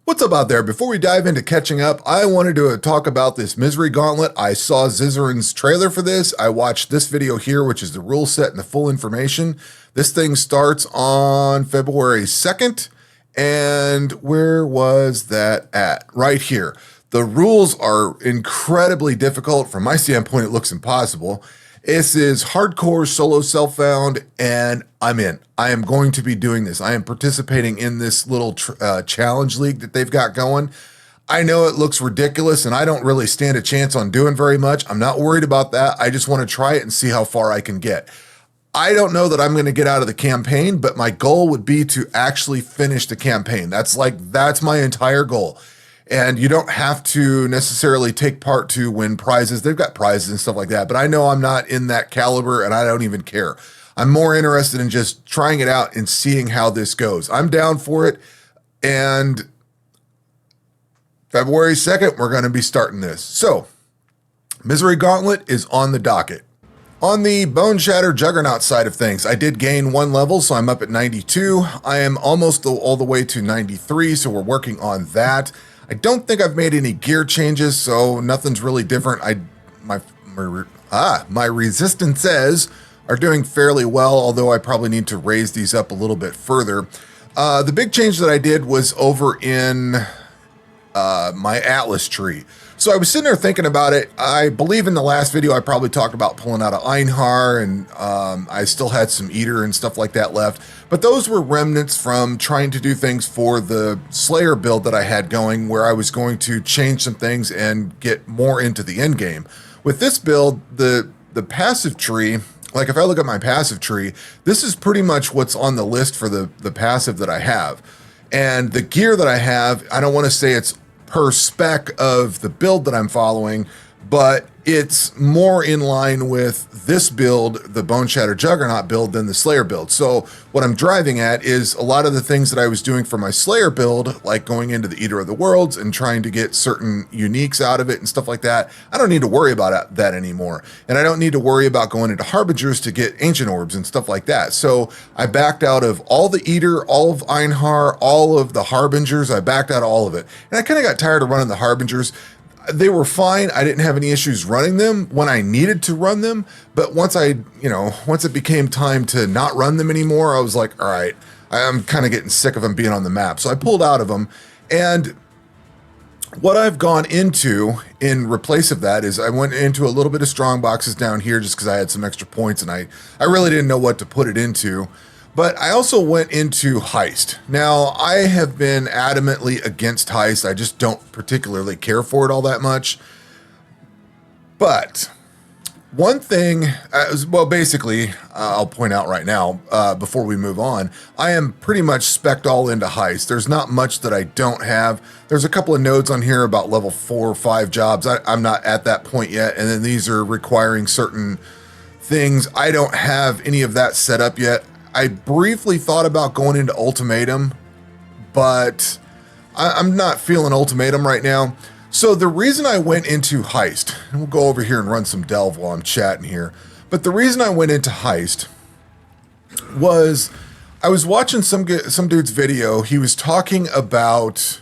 What's up out there? Before we dive into catching up, I wanted to talk about this Misery Gauntlet. I saw Zizarin's trailer for this. I watched this video here, which is the rule set and the full information. This thing starts on February 2nd. And where was that at? Right here. The rules are incredibly difficult. From my standpoint, it looks impossible. This is hardcore solo self-found, and I'm in. I am going to be doing this. I am participating in this little challenge league that they've got going. I know it looks ridiculous, and I don't really stand a chance on doing very much. I'm not worried about that. I just want to try it and see how far I can get. I don't know that I'm going to get out of the campaign, but my goal would be to actually finish the campaign. That's my entire goal. And you don't have to necessarily take part to win prizes. They've got prizes and stuff like that, but I know I'm not in that caliber and I don't even care. I'm more interested in just trying it out and seeing how this goes. I'm down for it. And February 2nd, we're going to be starting this. So, Misery Gauntlet is on the docket. On the Bone Shatter Juggernaut side of things, I did gain 1 level, so I'm up at 92. I am almost all the way to 93, so we're working on that. I don't think I've made any gear changes, so nothing's really different. My resistances are doing fairly well, although I probably need to raise these up a little bit further. The big change that I did was over in my Atlas tree. So I was sitting there thinking about it. I believe in the last video I probably talked about pulling out of Einhar, and I still had some Eater and stuff like that left. But those were remnants from trying to do things for the Slayer build that I had going, where I was going to change some things and get more into the end game. With this build, the passive tree, like if I look at my passive tree, this is pretty much what's on the list for the passive that I have. And the gear that I have, I don't want to say it's per spec of the build that I'm following, but it's more in line with this build, the Bone Shatter Juggernaut build, than the Slayer build. So what I'm driving at is a lot of the things that I was doing for my Slayer build, like going into the Eater of the Worlds and trying to get certain uniques out of it and stuff like that. I don't need to worry about that anymore. And I don't need to worry about going into Harbingers to get Ancient Orbs and stuff like that. So I backed out of all the Eater, all of Einhar, all of the Harbingers. I backed out of all of it. And I kind of got tired of running the Harbingers. They were fine. I didn't have any issues running them when I needed to run them. But once it became time to not run them anymore, I was like, all right, I'm kind of getting sick of them being on the map. So I pulled out of them. And what I've gone into in replace of that is I went into a little bit of strong boxes down here just because I had some extra points and I really didn't know what to put it into. But I also went into Heist. Now, I have been adamantly against Heist. I just don't particularly care for it all that much. But one thing, basically, I'll point out right now, before we move on, I am pretty much spec'd all into Heist. There's not much that I don't have. There's a couple of nodes on here about level 4 or 5 jobs. I'm not at that point yet. And then these are requiring certain things. I don't have any of that set up yet. I briefly thought about going into Ultimatum, but I'm not feeling Ultimatum right now. So the reason I went into Heist, and we'll go over here and run some Delve while I'm chatting here, but the reason I went into Heist was I was watching some dude's video. He was talking about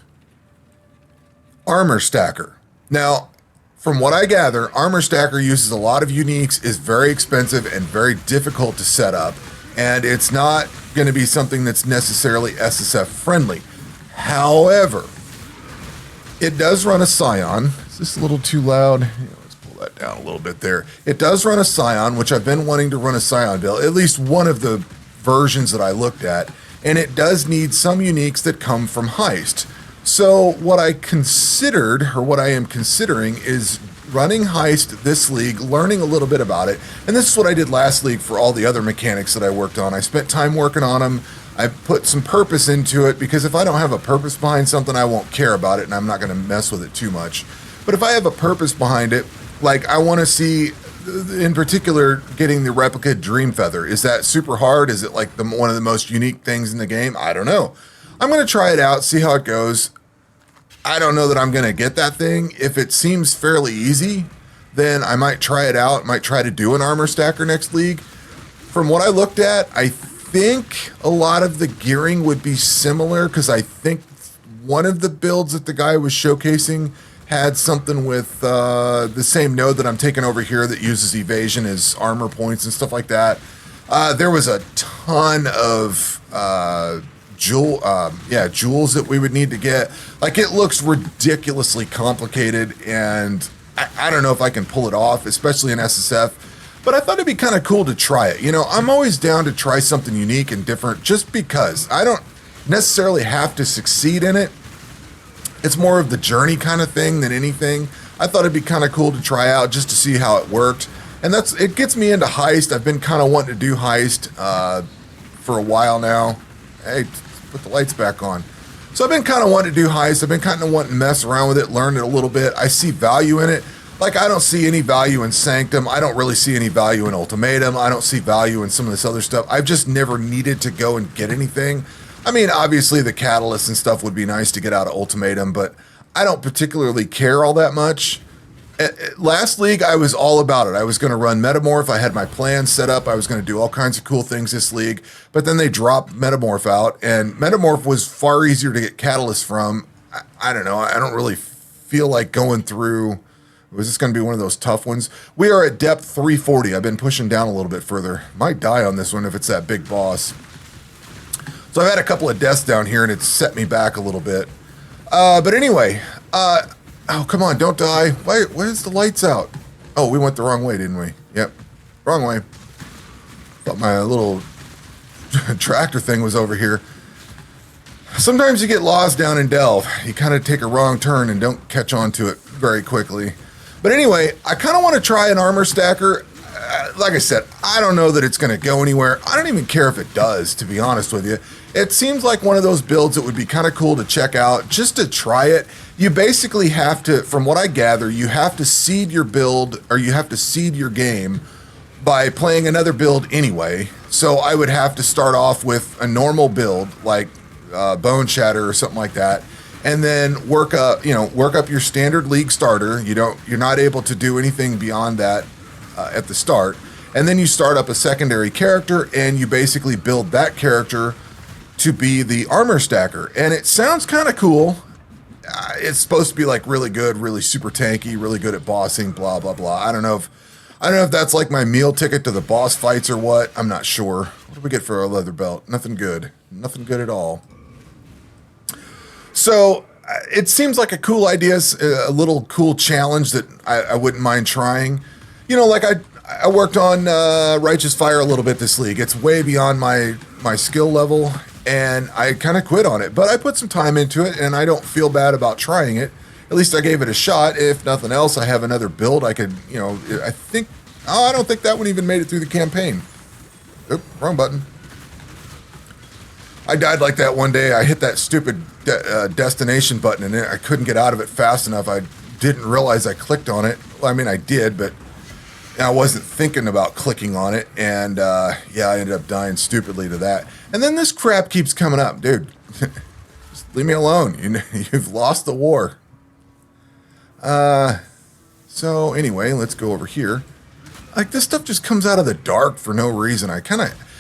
Armor Stacker. Now, from what I gather, Armor Stacker uses a lot of uniques, is very expensive and very difficult to set up. And it's not going to be something that's necessarily SSF friendly. However, it does run a Scion. Is this a little too loud? Yeah, let's pull that down a little bit there. It does run a Scion, which I've been wanting to run a Scion build, at least one of the versions that I looked at. And it does need some uniques that come from Heist. So what I am considering is running Heist this league, learning a little bit about it. And this is what I did last league for all the other mechanics that I worked on. I spent time working on them. I put some purpose into it because if I don't have a purpose behind something, I won't care about it and I'm not going to mess with it too much. But if I have a purpose behind it, like I want to see, in particular, getting the replica Dream Feather. Is that super hard? Is it like one of the most unique things in the game? I don't know. I'm going to try it out, see how it goes. I don't know that I'm going to get that thing. If it seems fairly easy, then I might try it out. Might try to do an Armor Stacker next league. From what I looked at, I think a lot of the gearing would be similar because I think one of the builds that the guy was showcasing had something with the same node that I'm taking over here that uses evasion as armor points and stuff like that. There was a ton of jewels that we would need to get. Like, it looks ridiculously complicated, and I don't know if I can pull it off, especially in SSF. But I thought it'd be kind of cool to try it. You know, I'm always down to try something unique and different just because. I don't necessarily have to succeed in it. It's more of the journey kind of thing than anything. I thought it'd be kind of cool to try out just to see how it worked. And it gets me into heist. I've been kind of wanting to do heist for a while now. Hey, put the lights back on. So I've been kind of wanting to do heist. I've been kind of wanting to mess around with it, learn it a little bit. I see value in it. Like, I don't see any value in Sanctum. I don't really see any value in Ultimatum. I don't see value in some of this other stuff. I've just never needed to go and get anything. I mean, obviously the catalyst and stuff would be nice to get out of Ultimatum, but I don't particularly care all that much. Last league, I was all about it. I was going to run Metamorph. I had my plan set up. I was going to do all kinds of cool things this league, but then they dropped Metamorph out, and Metamorph was far easier to get catalyst from. I don't know. I don't really feel like going through... Was this going to be one of those tough ones? We are at depth 340. I've been pushing down a little bit further. Might die on this one if it's that big boss. So I've had a couple of deaths down here, and it's set me back a little bit. But anyway, oh, come on, don't die. Why is the lights out? Oh, we went the wrong way, didn't we? Yep, wrong way. Thought my little tractor thing was over here. Sometimes you get lost down in Delve. You kind of take a wrong turn and don't catch on to it very quickly. But anyway, I kind of want to try an armor stacker. Like I said, I don't know that it's going to go anywhere. I don't even care if it does, to be honest with you. It seems like one of those builds that would be kind of cool to check out, just to try it. You basically have to, from what I gather, you have to seed your build, or you have to seed your game by playing another build anyway. So I would have to start off with a normal build, like Bone Shatter or something like that, and then work up your standard league starter. You're not able to do anything beyond that at the start, and then you start up a secondary character, and you basically build that character to be the armor stacker. And it sounds kind of cool. It's supposed to be like really good, really super tanky, really good at bossing, blah blah blah. I don't know if that's like my meal ticket to the boss fights or what. I'm not sure. What do we get for our leather belt? Nothing good. Nothing good at all. So it seems like a cool idea, a little cool challenge that I wouldn't mind trying. You know, like I worked on Righteous Fire a little bit this league. It's way beyond my skill level, and I kind of quit on it. But I put some time into it, and I don't feel bad about trying it. At least I gave it a shot. If nothing else, I have another build I could, I don't think that one even made it through the campaign. Oop, wrong button. I died like that one day. I hit that stupid destination button, and I couldn't get out of it fast enough. I didn't realize I clicked on it. Well, I mean, I did, but I wasn't thinking about clicking on it. And I ended up dying stupidly to that. And then this crap keeps coming up. Dude, just leave me alone. You've lost the war. So anyway, let's go over here. Like, this stuff just comes out of the dark for no reason.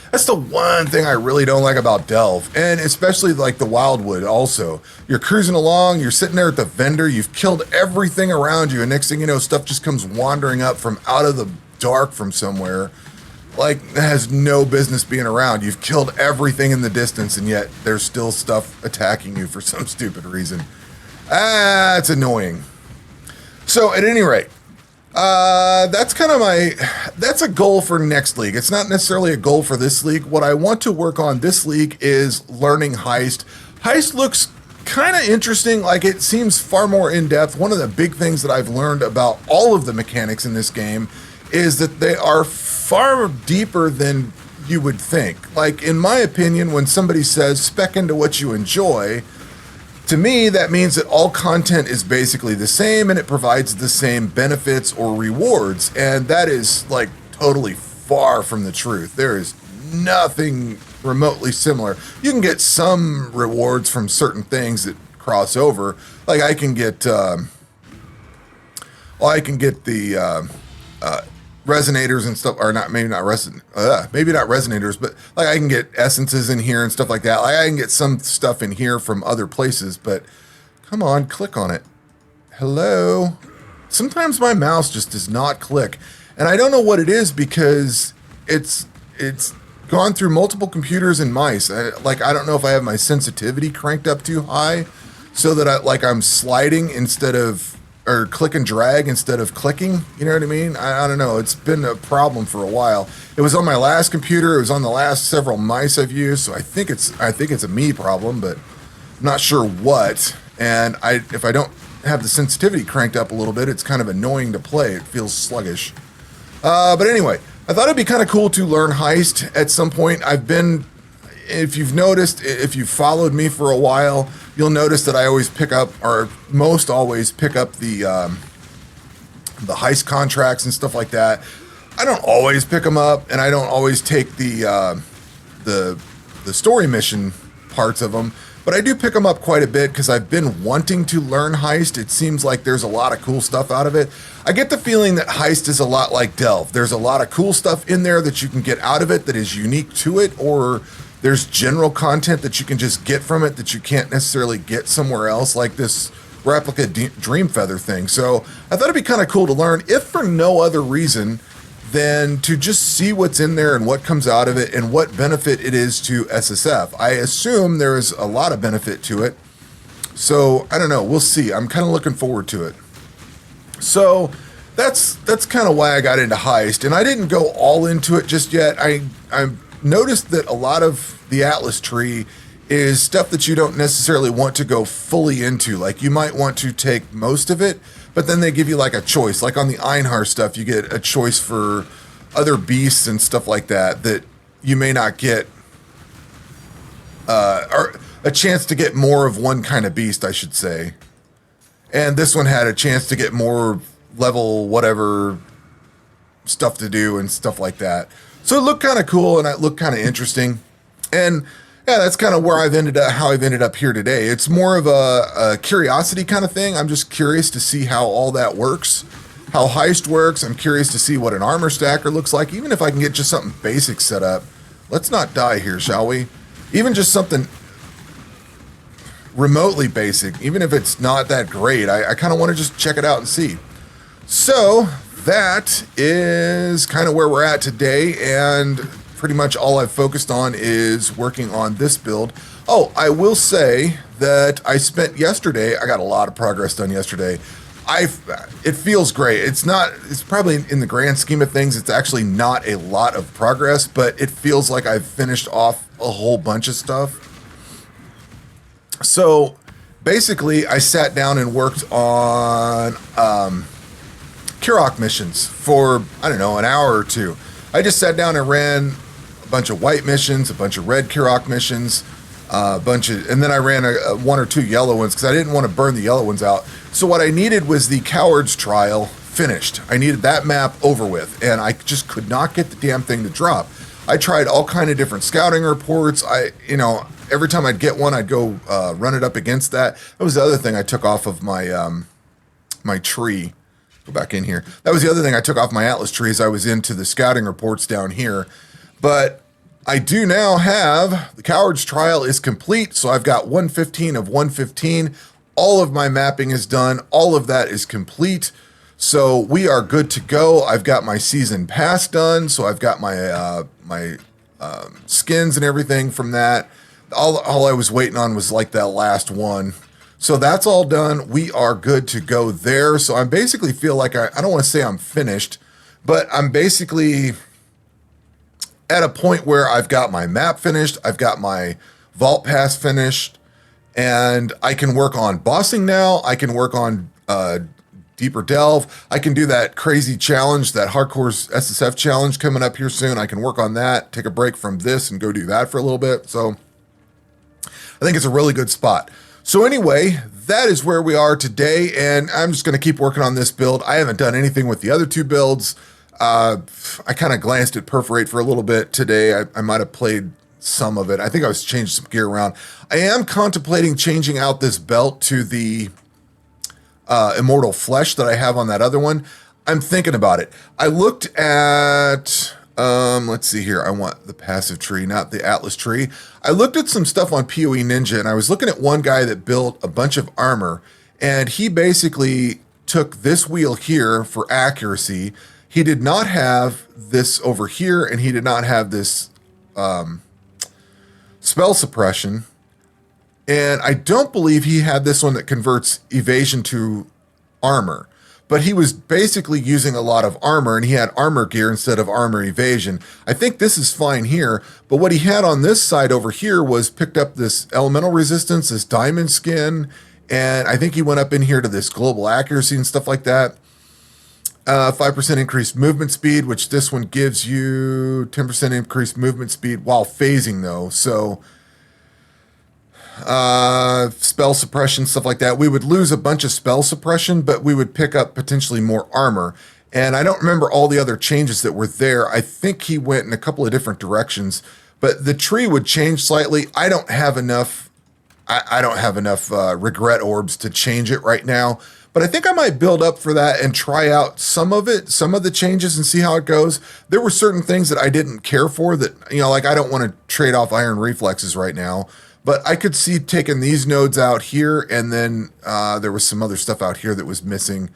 That's the one thing I really don't like about Delve, and especially like the Wildwood also. You're cruising along, you're sitting there at the vendor, you've killed everything around you, and next thing you know, stuff just comes wandering up from out of the dark from somewhere. Like, it has no business being around. You've killed everything in the distance, and yet there's still stuff attacking you for some stupid reason. It's annoying. So at any rate, that's a goal for next league. It's not necessarily a goal for this league. What I want to work on this league is learning heist. Heist looks kind of interesting. Like, it seems far more in depth. One of the big things that I've learned about all of the mechanics in this game is that they are far deeper than you would think. Like, in my opinion, when somebody says spec into what you enjoy, to me, that means that all content is basically the same and it provides the same benefits or rewards. And that is like totally far from the truth. There is nothing remotely similar. You can get some rewards from certain things that cross over. Like, I can get the resonators and stuff, or maybe not resonators, but like I can get essences in here and stuff like that. Like, I can get some stuff in here from other places, but Come on, click on it. Hello? Sometimes my mouse just does not click. And I don't know what it is because it's gone through multiple computers and mice. I don't know if I have my sensitivity cranked up too high so that I'm sliding instead of, or click and drag instead of clicking. You know what I mean? I don't know. It's been a problem for a while. It was on my last computer. It was on the last several mice I've used. So I think it's a me problem, but I'm not sure what. And if I don't have the sensitivity cranked up a little bit, it's kind of annoying to play. It feels sluggish. But anyway, I thought it'd be kind of cool to learn Heist at some point. If you've noticed, if you've followed me for a while, you'll notice that I always pick up, or most always pick up the Heist contracts and stuff like that. I don't always pick them up, and I don't always take the story mission parts of them. But I do pick them up quite a bit because I've been wanting to learn Heist. It seems like there's a lot of cool stuff out of it. I get the feeling that Heist is a lot like Delve. There's a lot of cool stuff in there that you can get out of it that is unique to it, or there's general content that you can just get from it that you can't necessarily get somewhere else, like this replica Dream Feather thing. So I thought it'd be kind of cool to learn, if for no other reason than to just see what's in there and what comes out of it and what benefit it is to SSF. I assume there is a lot of benefit to it. So I don't know. We'll see. I'm kind of looking forward to it. So that's kind of why I got into Heist, and I didn't go all into it just yet. I noticed that a lot of the Atlas tree is stuff that you don't necessarily want to go fully into. Like, you might want to take most of it, but then they give you like a choice. Like on the Einhar stuff, you get a choice for other beasts and stuff like that that you may not get, or a chance to get more of one kind of beast, I should say. And this one had a chance to get more level whatever stuff to do and stuff like that. So it looked kind of cool and it looked kind of interesting. And yeah, that's kind of where how I've ended up here today. It's more of a curiosity kind of thing. I'm just curious to see how all that works, how Heist works. I'm curious to see what an armor stacker looks like, even if I can get just something basic set up. Let's not die here, shall we? Even just something remotely basic, even if it's not that great. I kind of want to just check it out and see. So that is kind of where we're at today, and pretty much all I've focused on is working on this build. Oh, I will say that I got a lot of progress done yesterday. It feels great. It's probably in the grand scheme of things, it's actually not a lot of progress, but it feels like I've finished off a whole bunch of stuff. So basically I sat down and worked on Kurok missions for, I don't know, an hour or two. I just sat down and ran a bunch of white missions, a bunch of red Kurok missions, and then I ran one or two yellow ones because I didn't want to burn the yellow ones out. So what I needed was the Coward's Trial finished. I needed that map over with, and I just could not get the damn thing to drop. I tried all kind of different scouting reports. Every time I'd get one, I'd go run it up against that. That was the other thing I took off of my my tree. Go back in here. That was the other thing I took off my Atlas tree as I was into the scouting reports down here. But I do now have the Coward's Trial is complete. So I've got 115 of 115. All of my mapping is done. All of that is complete. So we are good to go. I've got my season pass done. So I've got my skins and everything from that. All I was waiting on was like that last one. So that's all done. We are good to go there. So I basically feel like I don't want to say I'm finished, but I'm basically at a point where I've got my map finished. I've got my vault pass finished, and I can work on bossing now. I can work on deeper delve. I can do that crazy challenge, that hardcore SSF challenge coming up here soon. I can work on that, take a break from this and go do that for a little bit. So I think it's a really good spot. So anyway, that is where we are today, and I'm just going to keep working on this build. I haven't done anything with the other two builds. I kind of glanced at Perforate for a little bit today. I might have played some of it. I think I was changing some gear around. I am contemplating changing out this belt to the Immortal Flesh that I have on that other one. I'm thinking about it. I looked at Let's see here. I want the passive tree, not the Atlas tree. I looked at some stuff on PoE Ninja, and I was looking at one guy that built a bunch of armor, and he basically took this wheel here for accuracy. He did not have this over here, and he did not have this spell suppression. And I don't believe he had this one that converts evasion to armor. But he was basically using a lot of armor, and he had armor gear instead of armor evasion. I think this is fine here, but what he had on this side over here was picked up this elemental resistance, this diamond skin, and I think he went up in here to this global accuracy and stuff like that. 5% increased movement speed, which this one gives you 10% increased movement speed while phasing though. So spell suppression, stuff like that. We would lose a bunch of spell suppression, but we would pick up potentially more armor. And I don't remember all the other changes that were there. I think he went in a couple of different directions, but the tree would change slightly. I don't have enough. I don't have enough regret orbs to change it right now, but I think I might build up for that and try out some of it, some of the changes, and see how it goes. There were certain things that I didn't care for that, you know, like I don't want to trade off iron reflexes right now. But I could see taking these nodes out here, and then there was some other stuff out here that was missing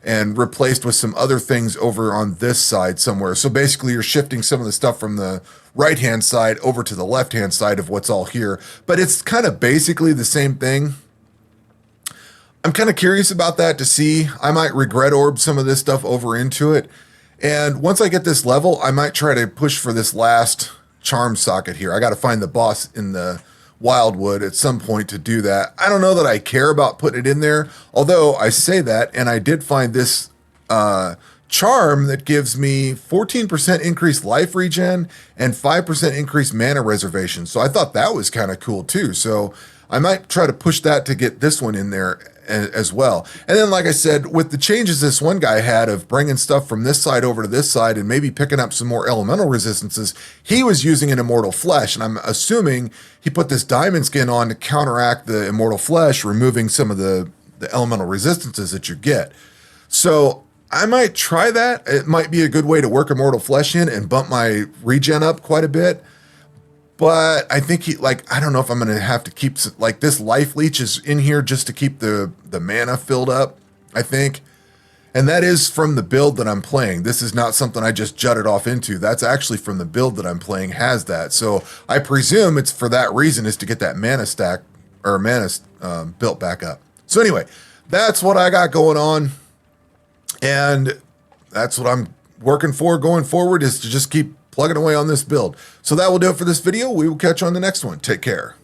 and replaced with some other things over on this side somewhere. So basically you're shifting some of the stuff from the right-hand side over to the left-hand side of what's all here. But it's kind of basically the same thing. I'm kind of curious about that to see. I might regret orb some of this stuff over into it. And once I get this level, I might try to push for this last charm socket here. I got to find the boss in the Wildwood at some point to do that. I don't know that I care about putting it in there, although I say that, and I did find this charm that gives me 14% increased life regen and 5% increased mana reservation. So I thought that was kind of cool too. So I might try to push that to get this one in there as well. And then, like I said, with the changes this one guy had of bringing stuff from this side over to this side and maybe picking up some more elemental resistances, he was using an immortal flesh, and I'm assuming he put this diamond skin on to counteract the immortal flesh, removing some of the elemental resistances that you get. So I might try that. It might be a good way to work immortal flesh in and bump my regen up quite a bit. But I think I don't know if I'm going to have to keep, like, this life leech is in here just to keep the mana filled up, I think. And that is from the build that I'm playing. This is not something I just jutted off into. That's actually from the build that I'm playing has that. So I presume it's for that reason, is to get that mana stack or mana built back up. So anyway, that's what I got going on. And that's what I'm working for going forward, is to just keep plugging away on this build. So that will do it for this video. We will catch you on the next one. Take care.